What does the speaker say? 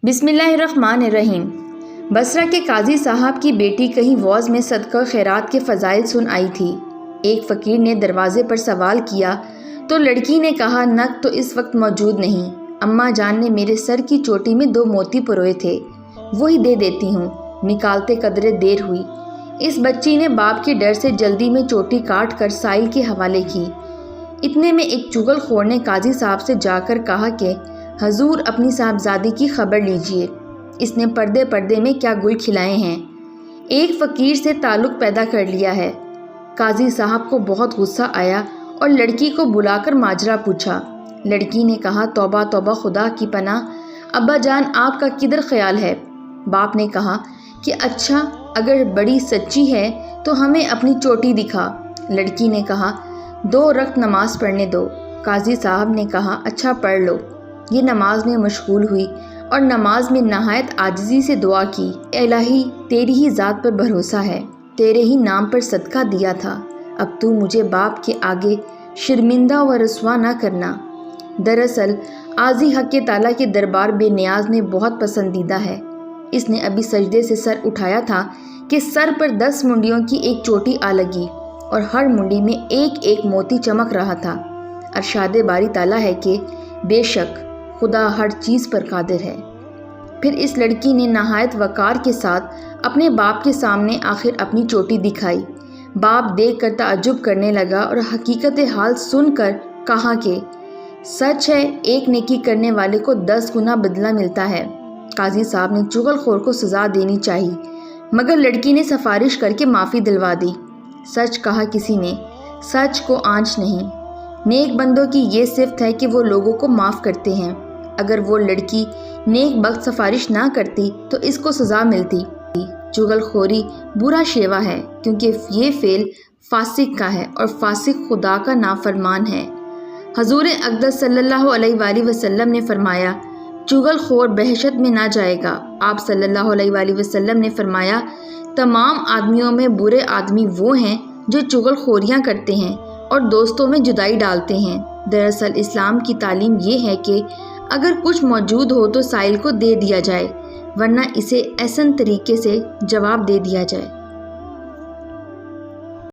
بسم اللہ الرحمن الرحیم۔ بصرہ کے قاضی صاحب کی بیٹی کہیں واعظ میں صدقہ خیرات کے فضائل سن آئی تھی۔ ایک فقیر نے دروازے پر سوال کیا تو لڑکی نے کہا نقد تو اس وقت موجود نہیں، اماں جان نے میرے سر کی چوٹی میں 2 موتی پروئے تھے، وہی دے دیتی ہوں۔ نکالتے قدرے دیر ہوئی۔ اس بچی نے باپ کے ڈر سے جلدی میں چوٹی کاٹ کر سائل کے حوالے کی۔ اتنے میں ایک چغل خور نے قاضی صاحب سے جا کر کہا کہ حضور اپنی صاحبزادی کی خبر لیجئے، اس نے پردے پردے میں کیا گل کھلائے ہیں، ایک فقیر سے تعلق پیدا کر لیا ہے۔ قاضی صاحب کو بہت غصہ آیا اور لڑکی کو بلا کر ماجرا پوچھا۔ لڑکی نے کہا توبہ توبہ خدا کی پناہ، ابا جان آپ کا کدھر خیال ہے؟ باپ نے کہا کہ اچھا اگر بڑی سچی ہے تو ہمیں اپنی چوٹی دکھا۔ لڑکی نے کہا 2 رکعت نماز پڑھنے دو۔ قاضی صاحب نے کہا اچھا پڑھ لو۔ یہ نماز میں مشغول ہوئی اور نماز میں نہایت عاجزی سے دعا کی، الہی تیری ہی ذات پر بھروسہ ہے، تیرے ہی نام پر صدقہ دیا تھا، اب تو مجھے باپ کے آگے شرمندہ و رسوا نہ کرنا۔ دراصل عاضی حق تعالیٰ کے دربار بے نیاز میں بہت پسندیدہ ہے۔ اس نے ابھی سجدے سے سر اٹھایا تھا کہ سر پر 10 منڈیوں کی ایک چوٹی آ لگی اور ہر منڈی میں ایک ایک موتی چمک رہا تھا۔ ارشاد باری تعالیٰ ہے کہ بے شک خدا ہر چیز پر قادر ہے۔ پھر اس لڑکی نے نہایت وقار کے ساتھ اپنے باپ کے سامنے آخر اپنی چوٹی دکھائی۔ باپ دیکھ کر تعجب کرنے لگا اور حقیقت حال سن کر کہا کہ سچ ہے، ایک نیکی کرنے والے کو 10 گنا بدلہ ملتا ہے۔ قاضی صاحب نے چغل خور کو سزا دینی چاہی، مگر لڑکی نے سفارش کر کے معافی دلوا دی۔ سچ کہا کسی نے، سچ کو آنچ نہیں۔ نیک بندوں کی یہ صفت ہے کہ وہ لوگوں کو معاف کرتے ہیں۔ اگر وہ لڑکی نیک بخت سفارش نہ کرتی تو اس کو سزا ملتی۔ چغل خوری برا شیوا ہے کیونکہ یہ فعل فاسق کا ہے اور فاسق خدا کا نافرمان ہے۔ حضور اقدس صلی اللہ علیہ وآلہ وسلم نے فرمایا چغل خور بہشت میں نہ جائے گا۔ آپ صلی اللہ علیہ وآلہ وسلم نے فرمایا تمام آدمیوں میں برے آدمی وہ ہیں جو چغل خوریاں کرتے ہیں اور دوستوں میں جدائی ڈالتے ہیں۔ دراصل اسلام کی تعلیم یہ ہے کہ اگر کچھ موجود ہو تو سائل کو دے دیا جائے، ورنہ اسے احسن طریقے سے جواب دے دیا جائے۔